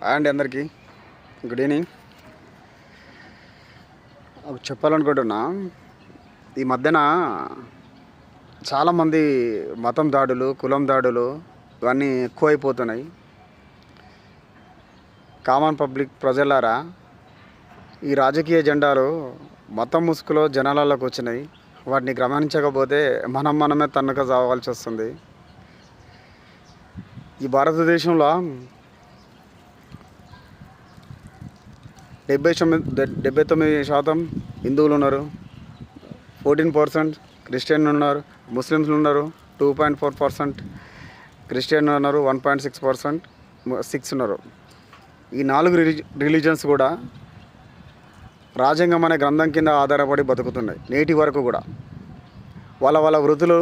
And అందరికీ good evening. చెప్పాలనుకుంటున్నా, ఈ మధ్యన చాలామంది మతం దాడులు, కులం దాడులు ఇవన్నీ ఎక్కువైపోతున్నాయి. కామన్ పబ్లిక్ ప్రజలారా, ఈ రాజకీయ జెండాలు మతం ముసుగులో జనాలలోకి వచ్చినాయి. వాటిని గమనించకపోతే మనమే తన్నుక చావాల్సి వస్తుంది. ఈ భారతదేశంలో 79% హిందువులు ఉన్నారు, 14% క్రిస్టియన్లు ఉన్నారు, ముస్లిమ్స్లు ఉన్నారు, 2.4% క్రిస్టియన్ ఉన్నారు, 1.6% సిక్స్ ఉన్నారు. ఈ 4 రిలీజన్స్ కూడా రాజ్యాంగం అనే గ్రంథం కింద ఆధారపడి బతుకుతున్నాయి. నేటి వరకు కూడా వాళ్ళ వృత్తులు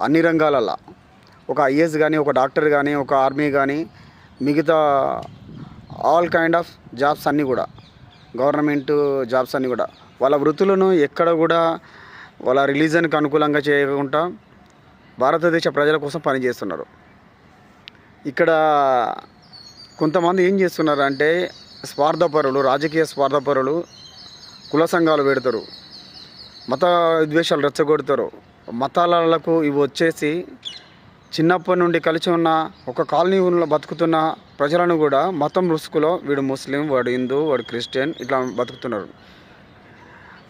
అన్ని రంగాలల్లో, ఒక ఐఏఎస్ కానీ, ఒక డాక్టర్ కానీ, ఒక ఆర్మీ కానీ, మిగతా ఆల్ కైండ్ ఆఫ్ జాబ్స్ అన్నీ కూడా, గవర్నమెంట్ జాబ్స్ అన్నీ కూడా వాళ్ళ వృత్తులను ఎక్కడ కూడా వాళ్ళ రిలీజన్కి అనుకూలంగా చేయకుండా భారతదేశ ప్రజల కోసం పనిచేస్తున్నారు. ఇక్కడ కొంతమంది ఏం చేస్తున్నారు అంటే, స్వార్థపరులు, రాజకీయ స్వార్థపరులు కుల సంఘాలు పెడతారు, మత విద్వేషాలు రెచ్చగొడతారు. మతాలకు ఇవి వచ్చేసి చిన్నప్పటి నుండి కలిసి ఉన్న ఒక కాలనీలో బతుకుతున్న ప్రజలను కూడా మతం రుసుకులో వీడు ముస్లిం, వాడు హిందూ, వాడు క్రిస్టియన్ ఇట్లా బతుకుతున్నారు.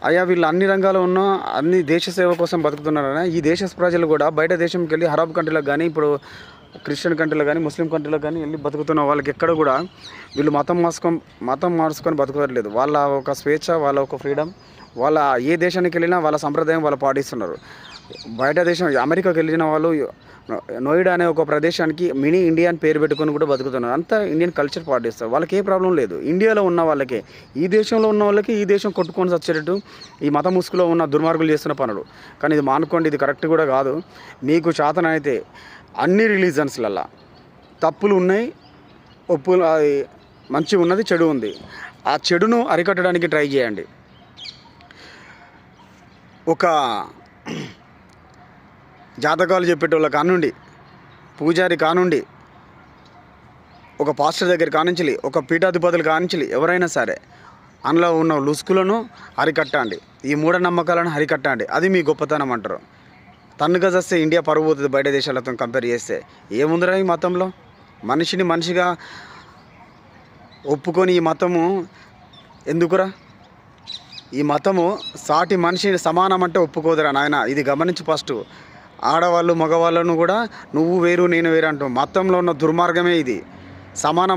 అయ్యా, వీళ్ళు అన్ని రంగాలు ఉన్న అన్ని దేశ సేవ కోసం బతుకుతున్నారని ఈ దేశ ప్రజలు కూడా బయట దేశంకి వెళ్ళి అరబ్ కంట్రీలకు కానీ, ఇప్పుడు క్రిస్టియన్ కంట్రీలో కానీ, ముస్లిం కంట్రీలో కానీ వెళ్ళి బతుకుతున్న వాళ్ళకి ఎక్కడ కూడా వీళ్ళు మతం మార్చుకొని బతుకట్లేదు. వాళ్ళ ఒక స్వేచ్ఛ, వాళ్ళ ఒక ఫ్రీడమ్, వాళ్ళ ఏ దేశానికి వెళ్ళినా వాళ్ళ సంప్రదాయం వాళ్ళు పాటిస్తున్నారు. బయట దేశం అమెరికాకి వెళ్ళిన వాళ్ళు నోయిడా అనే ఒక ప్రదేశానికి మినీ ఇండియా అని పేరు పెట్టుకొని కూడా బతుకుతున్నారు. అంతా ఇండియన్ కల్చర్ పాటిస్తారు. వాళ్ళకి ఏ ప్రాబ్లం లేదు. ఇండియాలో ఉన్న వాళ్ళకే, ఈ దేశంలో ఉన్న వాళ్ళకి ఈ దేశం కొట్టుకొని వచ్చేటట్టు ఈ మత ముసుగులో ఉన్న దుర్మార్గులు చేస్తున్న పనులు. కానీ ఇది మానుకోండి, ఇది కరెక్ట్ కూడా కాదు. మీకు చేతనైతే అన్ని రిలీజన్స్లల్లో తప్పులు ఉన్నాయి, ఒప్పులు, మంచి ఉన్నది, చెడు ఉంది. ఆ చెడును అరికట్టడానికి ట్రై చేయండి. ఒక జాతకాలు చెప్పేటోళ్ళ కానుండి, పూజారి కానుండి, ఒక పాస్టర్ దగ్గర కానించలి, ఒక పీఠాధిపతులు కానించలి, ఎవరైనా సరే అందులో ఉన్న లుసుకులను అరికట్టండి. ఈ మూఢనమ్మకాలను అరికట్టండి. అది మీ గొప్పతనం అంటారు. తన్నుగా చేస్తే ఇండియా పరుగు పోతుంది బయట దేశాలతో కంపేర్ చేస్తే. ఏముందిరా ఈ మతంలో? మనిషిని మనిషిగా ఒప్పుకొని ఈ మతము ఎందుకురా? ఈ మతము సాటి మనిషిని సమానం అంటే ఒప్పుకోదురా నాయన. ఇది గమనించి ఫస్ట్. ఆడవాళ్ళు మగవాళ్ళను కూడా నువ్వు వేరు నేను వేరు అంటావు. మతంలో ఉన్న దుర్మార్గమే ఇది. సమానం